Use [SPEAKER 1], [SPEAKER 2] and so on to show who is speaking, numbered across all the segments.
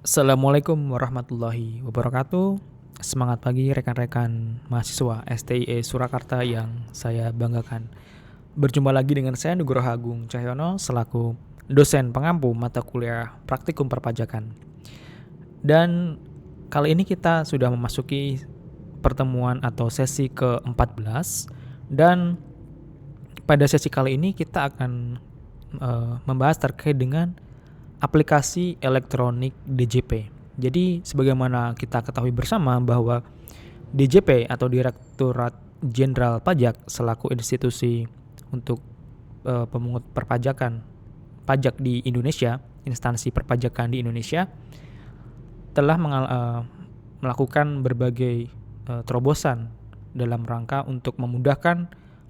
[SPEAKER 1] Assalamualaikum warahmatullahi wabarakatuh. Semangat pagi rekan-rekan mahasiswa STIE Surakarta yang saya banggakan. Berjumpa lagi dengan saya Nugroho Agung Cahyono selaku dosen pengampu mata kuliah praktikum perpajakan. Dan kali ini kita sudah memasuki pertemuan atau sesi ke-14, dan pada sesi kali ini kita akan membahas terkait dengan aplikasi elektronik DJP. Jadi sebagaimana kita ketahui bersama bahwa DJP atau Direktorat Jenderal Pajak selaku institusi untuk pemungut pajak di Indonesia, instansi perpajakan di Indonesia, telah melakukan berbagai terobosan dalam rangka untuk memudahkan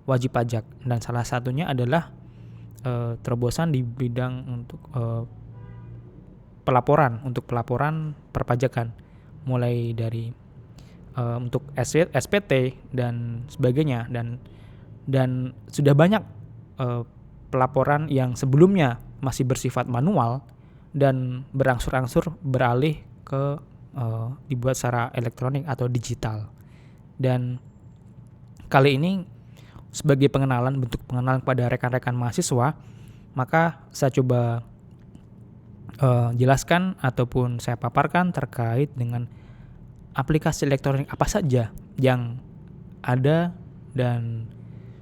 [SPEAKER 1] wajib pajak, dan salah satunya adalah terobosan di bidang untuk pelaporan perpajakan, mulai dari untuk SPT dan sebagainya, dan sudah banyak pelaporan yang sebelumnya masih bersifat manual dan berangsur-angsur beralih ke dibuat secara elektronik atau digital. Dan kali ini sebagai bentuk pengenalan kepada rekan-rekan mahasiswa, maka saya coba jelaskan ataupun saya paparkan terkait dengan aplikasi elektronik apa saja yang ada dan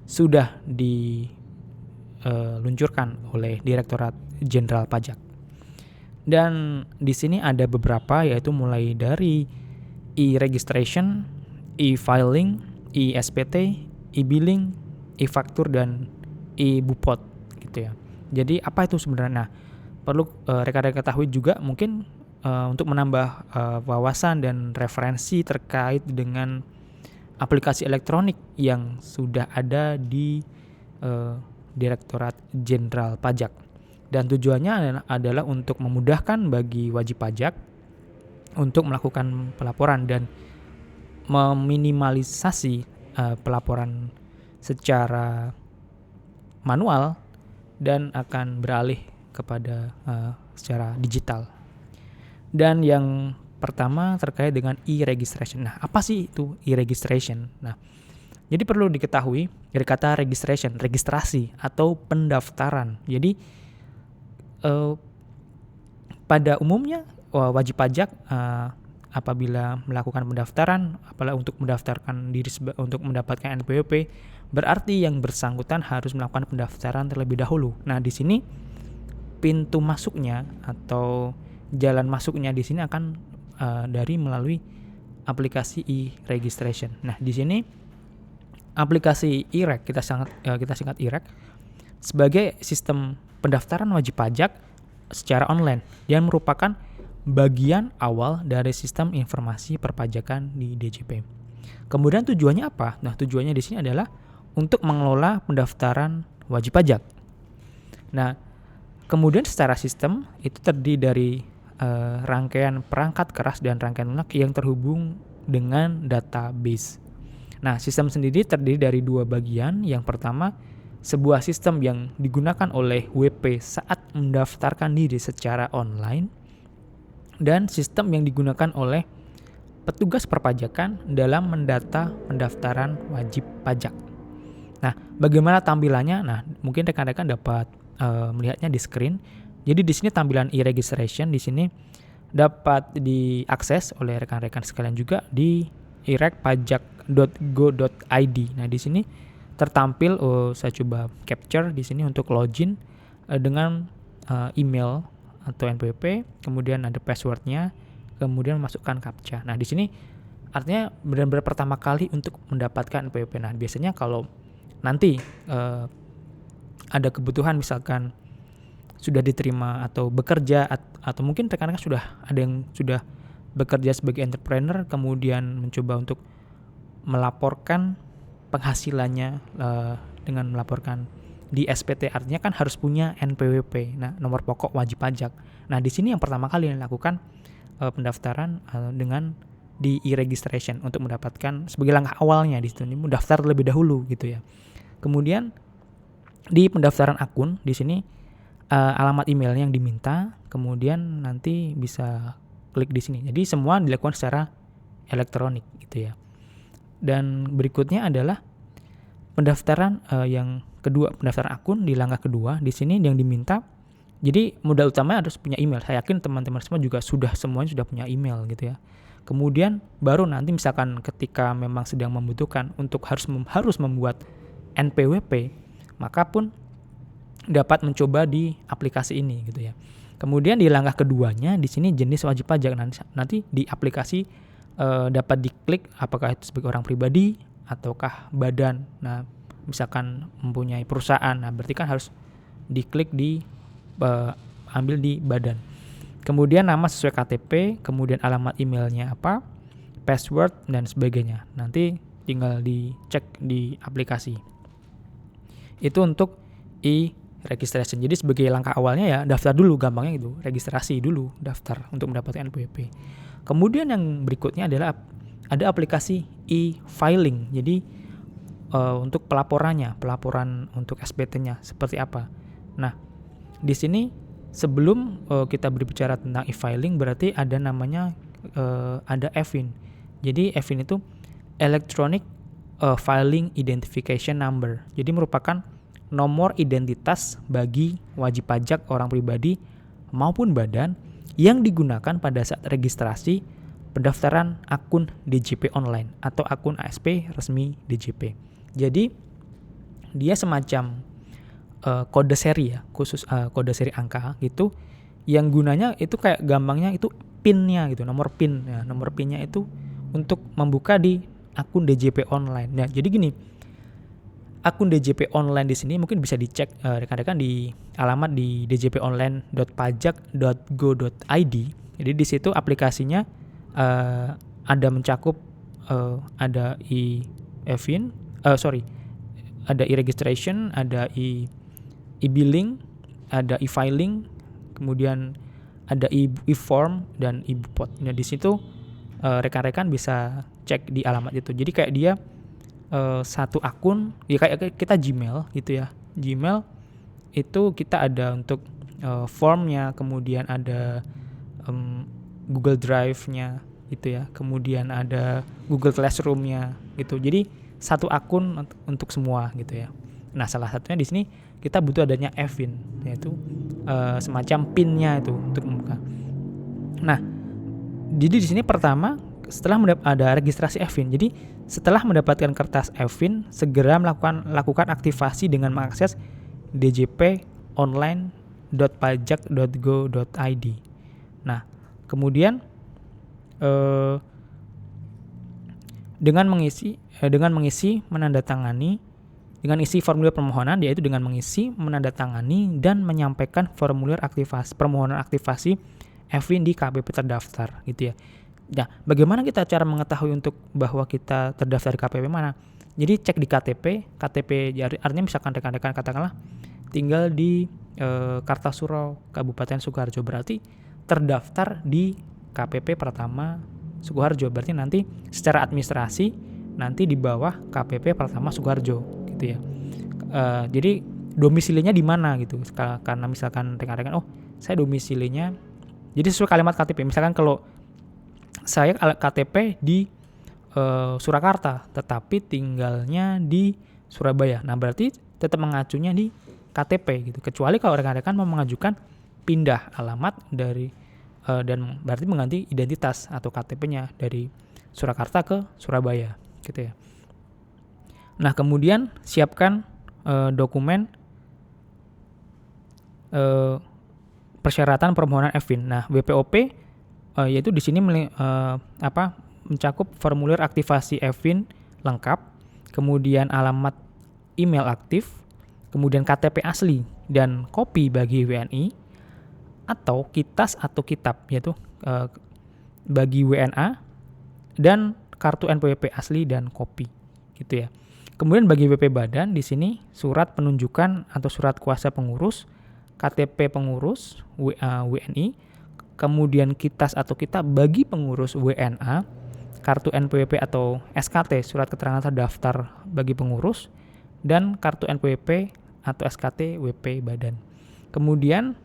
[SPEAKER 1] sudah diluncurkan oleh Direktorat Jenderal Pajak. Dan di sini ada beberapa, yaitu mulai dari e-registration, e-filing, e-SPT, e-billing, e-faktur, dan e-bupot gitu ya. Jadi apa itu sebenarnya? Perlu rekan-rekan ketahui juga mungkin untuk menambah wawasan dan referensi terkait dengan aplikasi elektronik yang sudah ada di Direktorat Jenderal Pajak. Dan tujuannya adalah untuk memudahkan bagi wajib pajak untuk melakukan pelaporan dan meminimalisasi pelaporan secara manual dan akan beralih kepada secara digital. Dan yang pertama terkait dengan e-registration. Nah, apa sih itu e-registration? Nah, jadi perlu diketahui dari kata registration, registrasi atau pendaftaran. Jadi pada umumnya wajib pajak apabila melakukan pendaftaran, apalagi untuk mendaftarkan diri untuk mendapatkan NPWP, berarti yang bersangkutan harus melakukan pendaftaran terlebih dahulu. Nah, di sini pintu masuknya atau jalan masuknya di sini akan dari melalui aplikasi e-registration. Nah, di sini aplikasi e-reg kita singkat e-reg sebagai sistem pendaftaran wajib pajak secara online yang merupakan bagian awal dari sistem informasi perpajakan di DJP. Kemudian tujuannya apa? Nah, tujuannya di sini adalah untuk mengelola pendaftaran wajib pajak. Nah, kemudian secara sistem itu terdiri dari rangkaian perangkat keras dan rangkaian lunak yang terhubung dengan database. Nah, sistem sendiri terdiri dari dua bagian. Yang pertama, sebuah sistem yang digunakan oleh WP saat mendaftarkan diri secara online, dan sistem yang digunakan oleh petugas perpajakan dalam mendata pendaftaran wajib pajak. Nah, bagaimana tampilannya? Nah, mungkin rekan-rekan dapat melihatnya di screen. Jadi di sini tampilan e-registration di sini dapat diakses oleh rekan-rekan sekalian juga di iregpajak.go.id. Nah, di sini tertampil saya coba capture di sini untuk login dengan email atau NPWP, kemudian ada passwordnya, kemudian masukkan captcha. Nah, di sini artinya benar-benar pertama kali untuk mendapatkan NPWP. Nah, biasanya kalau nanti ada kebutuhan, misalkan sudah diterima atau bekerja, atau mungkin rekan-rekan sudah ada yang sudah bekerja sebagai entrepreneur, kemudian mencoba untuk melaporkan penghasilannya dengan melaporkan di SPT, artinya kan harus punya NPWP, nah nomor pokok wajib pajak. Nah, di sini yang pertama kali dilakukan pendaftaran dengan di e-registration untuk mendapatkan sebagai langkah awalnya di situ, mendaftar terlebih dahulu gitu ya. Kemudian di pendaftaran akun di sini alamat emailnya yang diminta, kemudian nanti bisa klik di sini. Jadi semua dilakukan secara elektronik gitu ya. Dan berikutnya adalah pendaftaran yang kedua, pendaftaran akun di langkah kedua. Di sini yang diminta, jadi modal utama harus punya email. Saya yakin teman-teman semua juga semuanya sudah punya email gitu ya. Kemudian baru nanti misalkan ketika memang sedang membutuhkan untuk harus membuat NPWP, maka pun dapat mencoba di aplikasi ini gitu ya. Kemudian di langkah keduanya di sini jenis wajib pajak, nanti di aplikasi dapat diklik apakah itu sebagai orang pribadi ataukah badan. Nah, misalkan mempunyai perusahaan, nah berarti kan harus diklik ambil di badan. Kemudian nama sesuai KTP, kemudian alamat emailnya apa, password dan sebagainya. Nanti tinggal dicek di aplikasi. Itu untuk e-registration. Jadi sebagai langkah awalnya ya daftar dulu, gampangnya itu registrasi dulu, daftar untuk mendapatkan NPWP. Kemudian yang berikutnya adalah ada aplikasi e-filing. Jadi untuk pelaporan untuk SPT-nya seperti apa. Nah, di sini sebelum kita berbicara tentang e-filing berarti ada namanya ada EFIN. Jadi EFIN itu Electronic Filing Identification Number. Jadi merupakan nomor identitas bagi wajib pajak orang pribadi maupun badan yang digunakan pada saat registrasi pendaftaran akun DJP online atau akun ASP resmi DJP. Jadi dia semacam kode seri ya, khusus kode seri angka gitu, yang gunanya itu kayak gampangnya itu PIN-nya gitu, nomor PIN. Ya, nomor PIN-nya itu untuk membuka di akun DJP online. Nah, jadi gini, akun DJP online di sini mungkin bisa dicek rekan-rekan di alamat di djponline.pajak.go.id. Jadi di situ aplikasinya ada mencakup ada e-EFIN, ada e-registration, ada e-billing, ada e-filing, kemudian ada e-form dan e-bupot. Nah, di situ rekan-rekan bisa cek di alamat itu. Jadi kayak dia satu akun, ya kayak kita Gmail gitu ya. Gmail itu kita ada untuk formnya, kemudian ada Google Drive-nya gitu ya. Kemudian ada Google Classroom-nya gitu. Jadi satu akun untuk semua gitu ya. Nah, salah satunya di sini kita butuh adanya EFIN, yaitu semacam PIN-nya itu untuk membuka. Nah, jadi di sini pertama setelah ada registrasi EFIN. Jadi setelah mendapatkan kertas EFIN, segera lakukan aktivasi dengan mengakses djponline.pajak.go.id. Nah, kemudian dengan isi formulir permohonan, yaitu dengan mengisi, menandatangani dan menyampaikan formulir permohonan aktivasi EFIN di KPP terdaftar gitu ya. Nah, bagaimana kita cara mengetahui untuk bahwa kita terdaftar di KPP mana? Jadi cek di KTP artinya misalkan rekan-rekan katakanlah tinggal di Kartasuro, Kabupaten Sukoharjo, berarti terdaftar di KPP Pratama Sukoharjo. Berarti nanti secara administrasi nanti di bawah KPP Pratama Sukoharjo gitu ya. Jadi domisilinya di mana gitu. Karena misalkan rekan-rekan, saya domisilinya, jadi sesuai kalimat KTP. Misalkan kalau saya KTP di Surakarta, tetapi tinggalnya di Surabaya. Nah, berarti tetap mengacunya di KTP gitu. Kecuali kalau rekan-rekan mau mengajukan pindah alamat dari dan berarti mengganti identitas atau KTP-nya dari Surakarta ke Surabaya gitu ya. Nah, kemudian siapkan dokumen persyaratan permohonan EFIN. Nah, WPOP yaitu di sini mencakup formulir aktivasi EFIN lengkap, kemudian alamat email aktif, kemudian KTP asli dan kopi bagi WNI, atau kitas atau kitab yaitu bagi WNA, dan kartu NPWP asli dan kopi gitu ya. Kemudian bagi WP badan di sini surat penunjukan atau surat kuasa pengurus, KTP pengurus WNI, kemudian kitas atau kitab bagi pengurus WNA, kartu NPWP atau SKT, surat keterangan terdaftar bagi pengurus, dan kartu NPWP atau SKT WP badan. Kemudian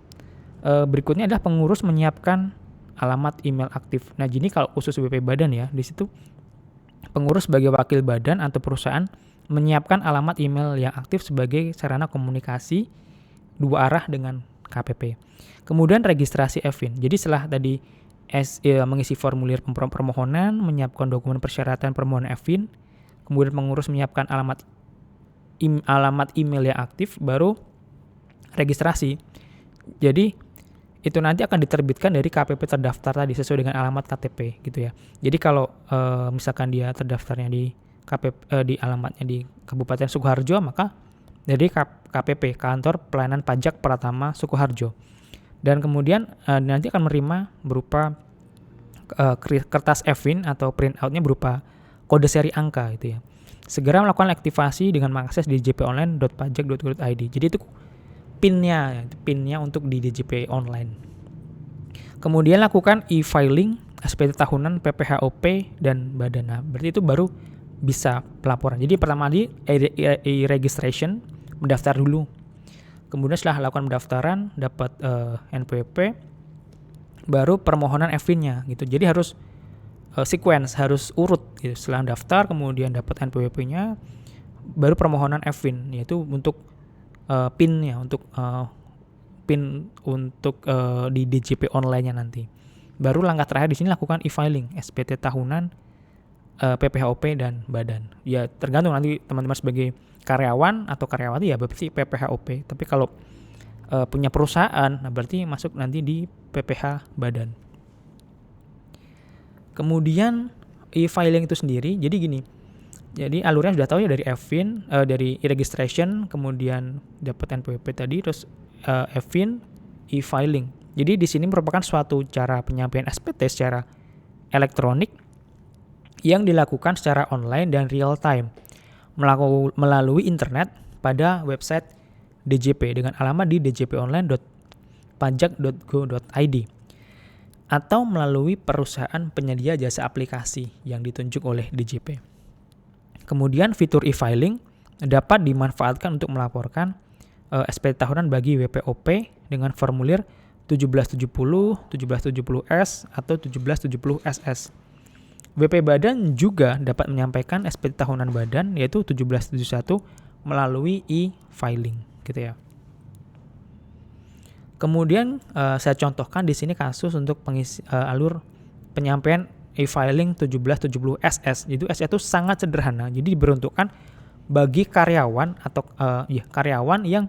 [SPEAKER 1] berikutnya adalah pengurus menyiapkan alamat email aktif. Nah, jadi kalau khusus WP Badan ya, di situ pengurus sebagai wakil badan atau perusahaan menyiapkan alamat email yang aktif sebagai sarana komunikasi dua arah dengan KPP. Kemudian registrasi EVIN. Jadi setelah tadi mengisi formulir permohonan, menyiapkan dokumen persyaratan permohonan EVIN, kemudian pengurus menyiapkan alamat email yang aktif, baru registrasi. Jadi itu nanti akan diterbitkan dari KPP terdaftar tadi sesuai dengan alamat KTP gitu ya. Jadi kalau misalkan dia terdaftarnya di di alamatnya di Kabupaten Sukoharjo, maka dari KPP, Kantor Pelayanan Pajak Pratama Sukoharjo. Dan kemudian nanti akan menerima berupa kertas EVIN atau printoutnya berupa kode seri angka gitu ya. Segera melakukan aktivasi dengan mengakses djponline.pajak.go.id. Jadi itu PIN-nya untuk di DJP online. Kemudian lakukan e-filing, SPT tahunan, PPHOP, dan Badan. Nah, berarti itu baru bisa pelaporan. Jadi pertama di e-registration, mendaftar dulu. Kemudian setelah lakukan pendaftaran, dapat NPWP, baru permohonan EVIN-nya gitu. Jadi harus sequence, harus urut gitu. Setelah daftar, kemudian dapat NPWP-nya, baru permohonan EVIN, yaitu untuk PIN-nya, untuk PIN untuk di DJP online-nya nanti. Baru langkah terakhir di sini lakukan e-filing, SPT tahunan, PPHOP, dan Badan. Ya tergantung nanti teman-teman sebagai karyawan atau karyawati ya berarti PPHOP. Tapi kalau punya perusahaan, nah berarti masuk nanti di PPH Badan. Kemudian e-filing itu sendiri, jadi gini. Jadi alurnya sudah tahu ya dari EVIN, dari e-registration, kemudian dapat NPWP tadi, terus EVIN, e-filing. Jadi di sini merupakan suatu cara penyampaian SPT secara elektronik yang dilakukan secara online dan real time melalui internet pada website DJP dengan alamat di djponline.pajak.go.id atau melalui perusahaan penyedia jasa aplikasi yang ditunjuk oleh DJP. Kemudian fitur e-filing dapat dimanfaatkan untuk melaporkan SPT tahunan bagi WPOP dengan formulir 1770, 1770S atau 1770SS. WP Badan juga dapat menyampaikan SPT tahunan Badan yaitu 1771 melalui e-filing gitu ya. Kemudian saya contohkan di sini kasus untuk pengisi alur penyampaian e-filing 1770SS. Jadi SS itu sangat sederhana. Jadi diperuntukkan bagi karyawan atau karyawan yang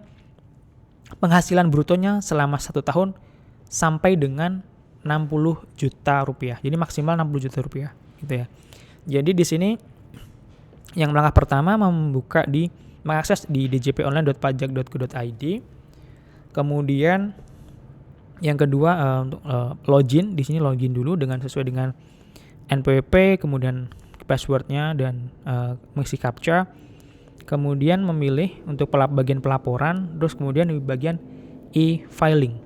[SPEAKER 1] penghasilan brutonya selama 1 tahun sampai dengan 60 juta rupiah. Jadi maksimal 60 juta rupiah gitu ya. Jadi di sini yang langkah pertama mengakses di djponline.pajak.go.id. Kemudian yang kedua untuk login, di sini login dulu sesuai dengan NPWP, kemudian passwordnya dan mengisi captcha. Kemudian memilih untuk bagian pelaporan, terus kemudian di bagian e-filing.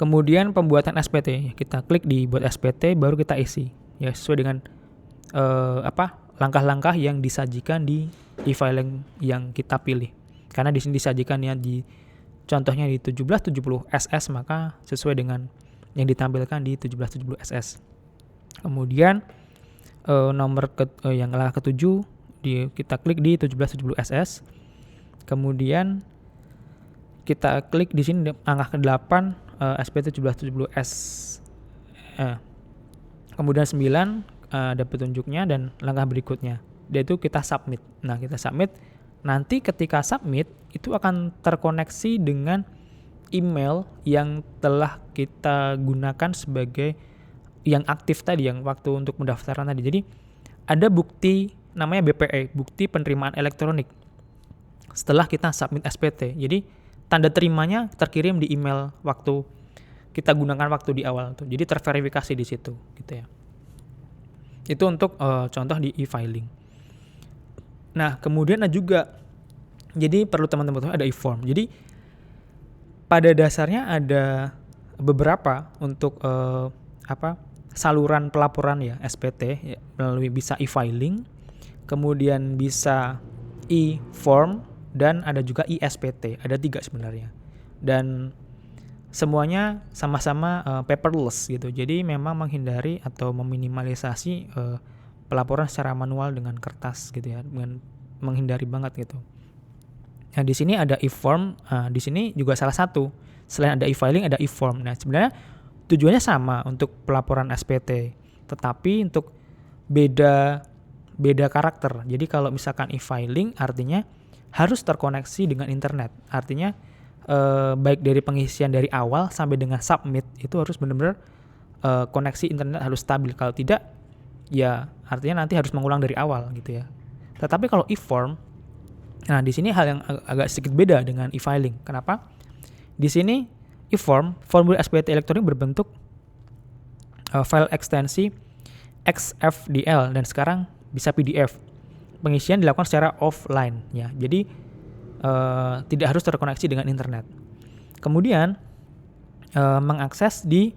[SPEAKER 1] Kemudian pembuatan SPT, kita klik di buat SPT, baru kita isi ya sesuai dengan langkah-langkah yang disajikan di e-filing yang kita pilih. Karena di sini disajikan ya contohnya di 1770 SS, maka sesuai dengan yang ditampilkan di 1770 SS. Kemudian yang langkah ke-7 kita klik di 1770 SS. Kemudian kita klik di sini langkah ke-8 SPT 1770S. Kemudian 9 ada petunjuknya dan langkah berikutnya yaitu kita submit. Nah, kita submit. Nanti ketika submit itu akan terkoneksi dengan email yang telah kita gunakan sebagai yang aktif tadi, yang waktu untuk pendaftaran tadi. Jadi ada bukti namanya BPE, bukti penerimaan elektronik. Setelah kita submit SPT. Jadi tanda terimanya terkirim di email waktu kita gunakan waktu di awal tuh. Jadi terverifikasi di situ gitu ya. Itu untuk contoh di e-filing. Nah, kemudian juga jadi perlu teman-teman tahu ada e-form. Jadi pada dasarnya ada beberapa untuk saluran pelaporan ya SPT ya, melalui bisa e-filing, kemudian bisa e-form dan ada juga e-SPT. Ada 3 sebenarnya. Dan semuanya sama-sama paperless gitu. Jadi memang menghindari atau meminimalisasi pelaporan secara manual dengan kertas gitu ya, dengan menghindari banget gitu. Nah, di sini ada e-form, di sini juga salah satu. Selain ada e-filing, ada e-form. Nah, sebenarnya tujuannya sama untuk pelaporan SPT, tetapi untuk beda karakter. Jadi kalau misalkan e-filing artinya harus terkoneksi dengan internet. Artinya baik dari pengisian dari awal sampai dengan submit itu harus benar-benar koneksi internet harus stabil. Kalau tidak, ya artinya nanti harus mengulang dari awal gitu ya. Tetapi kalau e-form, nah di sini hal yang agak sedikit beda dengan e-filing. Kenapa? Di sini e-form, formulir SPT elektronik berbentuk file ekstensi XFDL dan sekarang bisa PDF. Pengisian dilakukan secara offline ya. Jadi tidak harus terkoneksi dengan internet. Kemudian mengakses di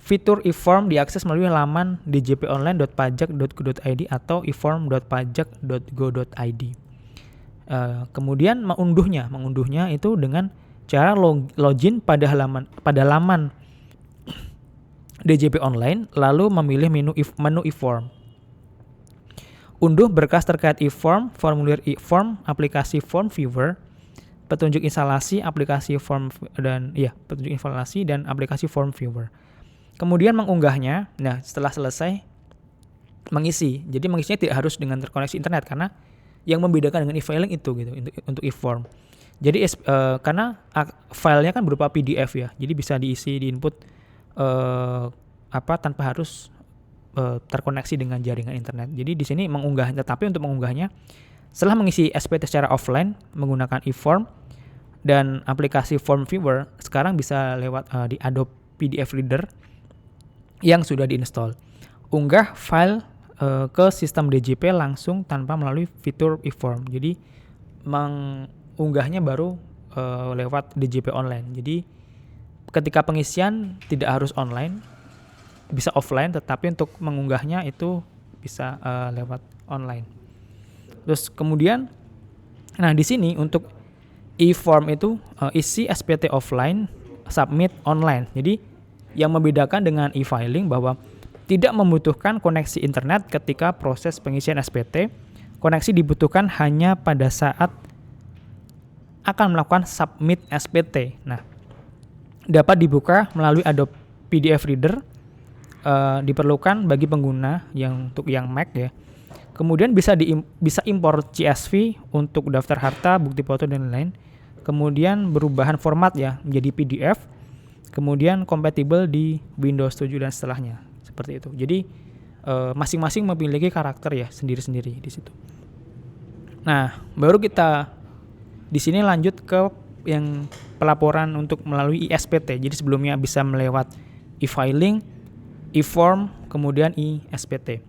[SPEAKER 1] fitur e-form diakses melalui laman djponline.pajak.go.id atau e-form.pajak.go.id. Kemudian mengunduhnya itu dengan cara login pada laman DJP Online, lalu memilih menu e-form. Unduh berkas terkait e-form, formulir e-form, aplikasi form viewer, petunjuk instalasi aplikasi form petunjuk instalasi dan aplikasi form viewer. Kemudian mengunggahnya. Nah, setelah selesai mengisi. Jadi mengisinya tidak harus dengan terkoneksi internet karena yang membedakan dengan e-filing itu gitu untuk e-form. Jadi karena filenya kan berupa PDF ya. Jadi bisa diisi di input tanpa harus terkoneksi dengan jaringan internet. Jadi di sini tetapi untuk mengunggahnya setelah mengisi SPT secara offline menggunakan e-form dan aplikasi form viewer, sekarang bisa lewat di Adobe PDF Reader yang sudah diinstal. Unggah file ke sistem DJP langsung tanpa melalui fitur e-form. Jadi mengunggahnya baru lewat DJP Online. Jadi ketika pengisian tidak harus online, bisa offline, tetapi untuk mengunggahnya itu bisa lewat online. Terus kemudian, nah di sini untuk e-form itu isi SPT offline, submit online. Jadi yang membedakan dengan e-filing bahwa tidak membutuhkan koneksi internet ketika proses pengisian SPT. Koneksi dibutuhkan hanya pada saat akan melakukan submit SPT. Nah, dapat dibuka melalui Adobe PDF Reader. Diperlukan bagi pengguna untuk yang Mac ya. Kemudian bisa impor CSV untuk daftar harta, bukti foto dan lain-lain. Kemudian berubahan format ya menjadi PDF. Kemudian kompatibel di Windows 7 dan setelahnya. Seperti itu. Jadi masing-masing memiliki karakter ya sendiri-sendiri di situ. Nah, baru kita di sini lanjut ke yang pelaporan untuk melalui iSPT. Jadi sebelumnya bisa melewat e-filing, e-form, kemudian iSPT.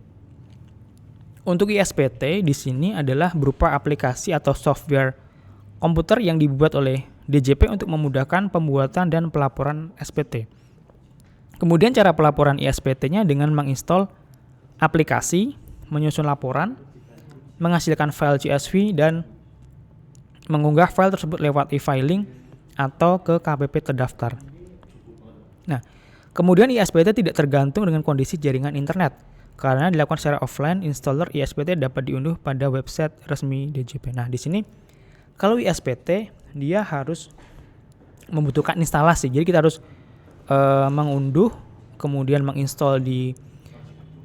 [SPEAKER 1] Untuk iSPT di sini adalah berupa aplikasi atau software komputer yang dibuat oleh DJP untuk memudahkan pembuatan dan pelaporan SPT. Kemudian cara pelaporan iSPT-nya dengan menginstal aplikasi, menyusun laporan, menghasilkan file CSV dan mengunggah file tersebut lewat e-filing atau ke KPP terdaftar. Nah, kemudian iSPT tidak tergantung dengan kondisi jaringan internet. Karena dilakukan secara offline, installer iSPT dapat diunduh pada website resmi DJP. Nah, di sini kalau iSPT dia harus membutuhkan instalasi. Jadi kita harus mengunduh, kemudian menginstal di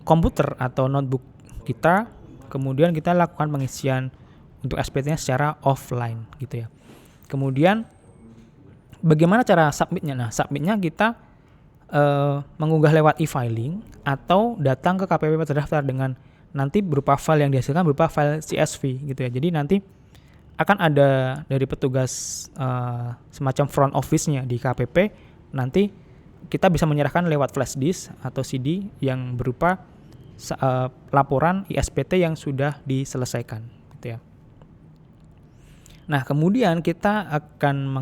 [SPEAKER 1] komputer atau notebook kita, kemudian kita lakukan pengisian untuk SPT-nya secara offline gitu ya. Kemudian bagaimana cara submit-nya? Nah, submit-nya kita mengunggah lewat e-filing atau datang ke KPP terdaftar dengan nanti berupa file yang dihasilkan berupa file CSV gitu ya. Jadi nanti akan ada dari petugas semacam front office-nya di KPP, nanti kita bisa menyerahkan lewat flash disk atau CD yang berupa laporan iSPT yang sudah diselesaikan gitu ya. Nah, kemudian kita akan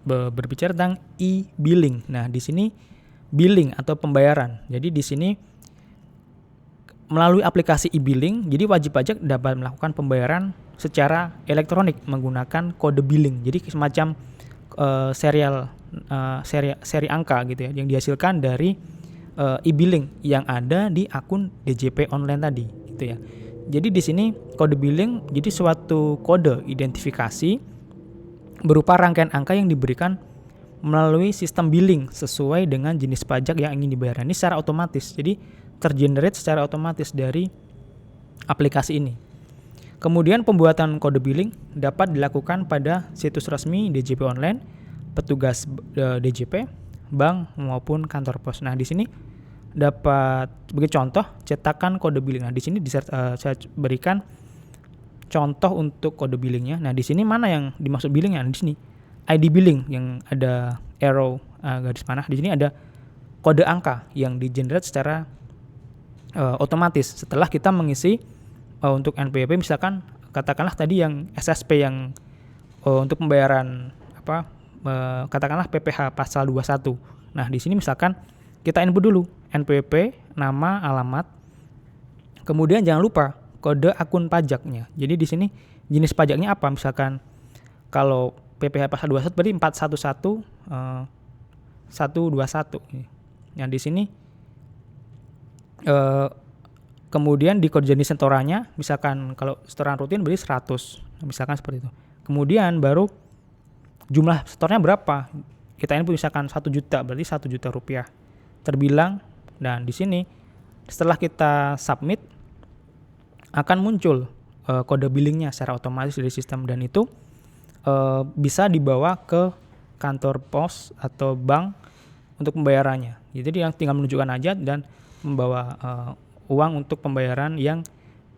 [SPEAKER 1] berbicara tentang e-billing. Nah, di sini billing atau pembayaran. Jadi di sini melalui aplikasi e-billing, jadi wajib pajak dapat melakukan pembayaran secara elektronik menggunakan kode billing. Jadi semacam serial seri angka gitu ya yang dihasilkan dari e-billing yang ada di akun DJP online tadi gitu ya. Jadi di sini kode billing jadi suatu kode identifikasi berupa rangkaian angka yang diberikan melalui sistem billing sesuai dengan jenis pajak yang ingin dibayar. Ini secara otomatis. Jadi tergenerate secara otomatis dari aplikasi ini. Kemudian pembuatan kode billing dapat dilakukan pada situs resmi DJP online, petugas DJP, bank maupun kantor pos. Nah, di sini dapat sebagai contoh cetakan kode billing. Nah, di sini saya berikan contoh untuk kode billingnya. Nah, di sini mana yang dimaksud billingnya? Di sini ID billing yang ada arrow garis panah. Di sini ada kode angka yang di-generate secara otomatis setelah kita mengisi untuk NPWP, misalkan katakanlah tadi yang SSP yang untuk pembayaran katakanlah PPh pasal 21. Nah, di sini misalkan kita input dulu NPWP, nama, alamat. Kemudian jangan lupa kode akun pajaknya. Jadi di sini jenis pajaknya apa? Misalkan kalau PPh pasal 21 berarti 411 121. Nah, di sini kemudian di kode jenis setorannya, misalkan kalau setoran rutin berarti 100, misalkan seperti itu. Kemudian baru jumlah setornya berapa? Kita input misalkan 1 juta, berarti 1 juta rupiah terbilang. Dan di sini setelah kita submit akan muncul kode billingnya secara otomatis dari sistem, dan itu bisa dibawa ke kantor pos atau bank untuk pembayarannya. Jadi yang tinggal menunjukkan aja dan membawa uang untuk pembayaran yang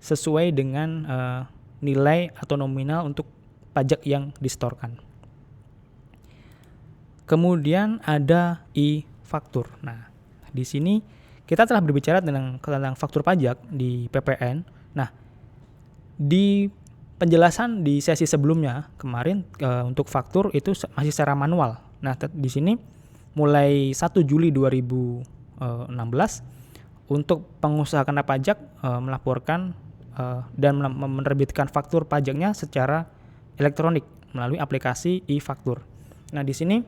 [SPEAKER 1] sesuai dengan nilai atau nominal untuk pajak yang disetorkan. Kemudian ada e-faktur. Nah, di sini kita telah berbicara tentang faktur pajak di PPN. Nah, di penjelasan di sesi sebelumnya kemarin untuk faktur itu masih secara manual. Nah, di sini mulai 1 Juli 2016 untuk pengusaha kena pajak melaporkan dan menerbitkan faktur pajaknya secara elektronik melalui aplikasi e-faktur. Nah, di sini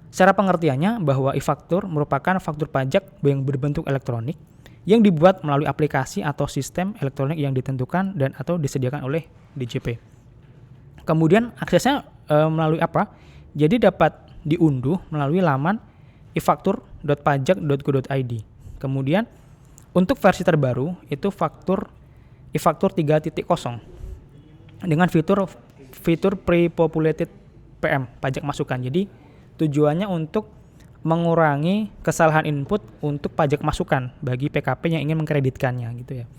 [SPEAKER 1] secara pengertiannya bahwa e-faktur merupakan faktur pajak yang berbentuk elektronik yang dibuat melalui aplikasi atau sistem elektronik yang ditentukan dan atau disediakan oleh DJP. Kemudian aksesnya melalui apa? Jadi dapat diunduh melalui laman e-faktur.pajak.go.id. Kemudian untuk versi terbaru itu e-faktur 3.0 dengan fitur pre-populated PM, pajak masukan. Jadi tujuannya untuk mengurangi kesalahan input untuk pajak masukan bagi PKP yang ingin mengkreditkannya gitu ya.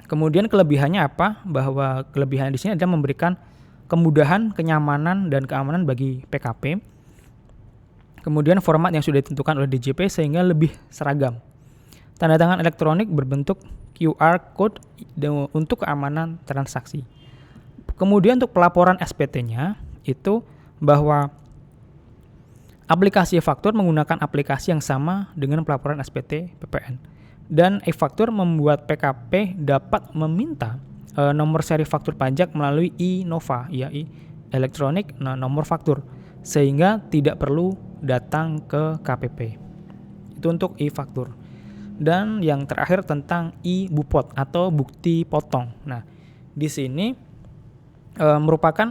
[SPEAKER 1] Kemudian kelebihannya apa? Bahwa kelebihan di sini adalah memberikan kemudahan, kenyamanan dan keamanan bagi PKP. Kemudian format yang sudah ditentukan oleh DJP sehingga lebih seragam. Tanda tangan elektronik berbentuk QR code untuk keamanan transaksi. Kemudian untuk pelaporan SPT-nya itu bahwa aplikasi e-faktur menggunakan aplikasi yang sama dengan pelaporan SPT PPN. Dan e-faktur membuat PKP dapat meminta nomor seri faktur pajak melalui e-Nova, yaitu elektronik nomor faktur, sehingga tidak perlu datang ke KPP. Itu untuk e-faktur. Dan yang terakhir tentang e-Bupot atau bukti potong. Nah, di sini merupakan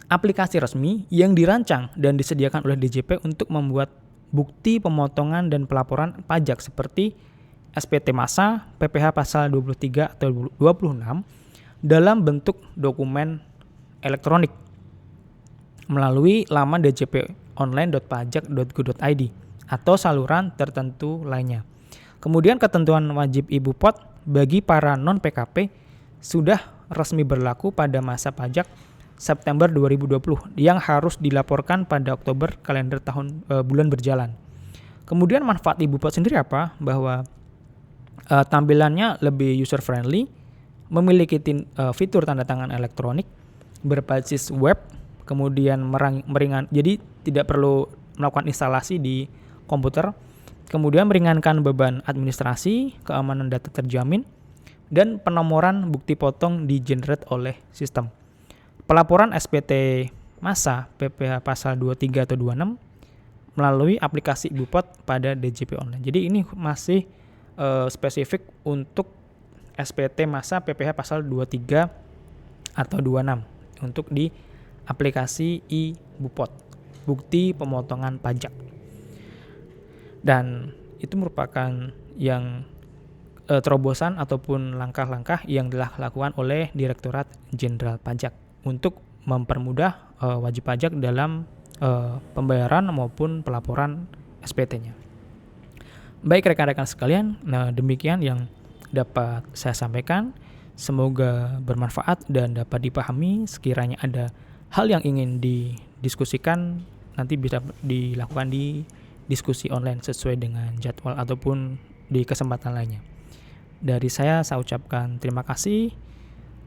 [SPEAKER 1] aplikasi resmi yang dirancang dan disediakan oleh DJP untuk membuat bukti pemotongan dan pelaporan pajak seperti SPT massa, PPh pasal 23 atau 26 dalam bentuk dokumen elektronik melalui laman djponline.pajak.go.id atau saluran tertentu lainnya. Kemudian ketentuan wajib e-Bupot bagi para non-PKP sudah resmi berlaku pada masa pajak September 2020 yang harus dilaporkan pada Oktober kalender tahun bulan berjalan. Kemudian manfaat e-Bupot sendiri apa? Bahwa tampilannya lebih user friendly, memiliki fitur tanda tangan elektronik, berbasis web, kemudian meringan, jadi tidak perlu melakukan instalasi di komputer, kemudian meringankan beban administrasi, keamanan data terjamin, dan penomoran bukti potong di-generate oleh sistem. Pelaporan SPT masa PPh pasal 23 atau 26 melalui aplikasi Bupot pada DJP online. Jadi ini masih spesifik untuk SPT masa PPh pasal 23 atau 26 untuk di aplikasi iBupot, bukti pemotongan pajak. Dan itu merupakan yang terobosan ataupun langkah-langkah yang dilakukan oleh Direktorat Jenderal Pajak untuk mempermudah wajib pajak dalam pembayaran maupun pelaporan SPT-nya. Baik rekan-rekan sekalian, demikian yang dapat saya sampaikan. Semoga bermanfaat dan dapat dipahami. Sekiranya ada hal yang ingin didiskusikan, nanti bisa dilakukan di diskusi online sesuai dengan jadwal ataupun di kesempatan lainnya. Dari saya ucapkan terima kasih.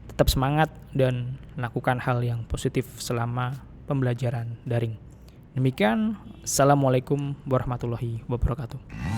[SPEAKER 1] Tetap semangat dan lakukan hal yang positif selama pembelajaran daring. Demikian, Assalamualaikum warahmatullahi wabarakatuh.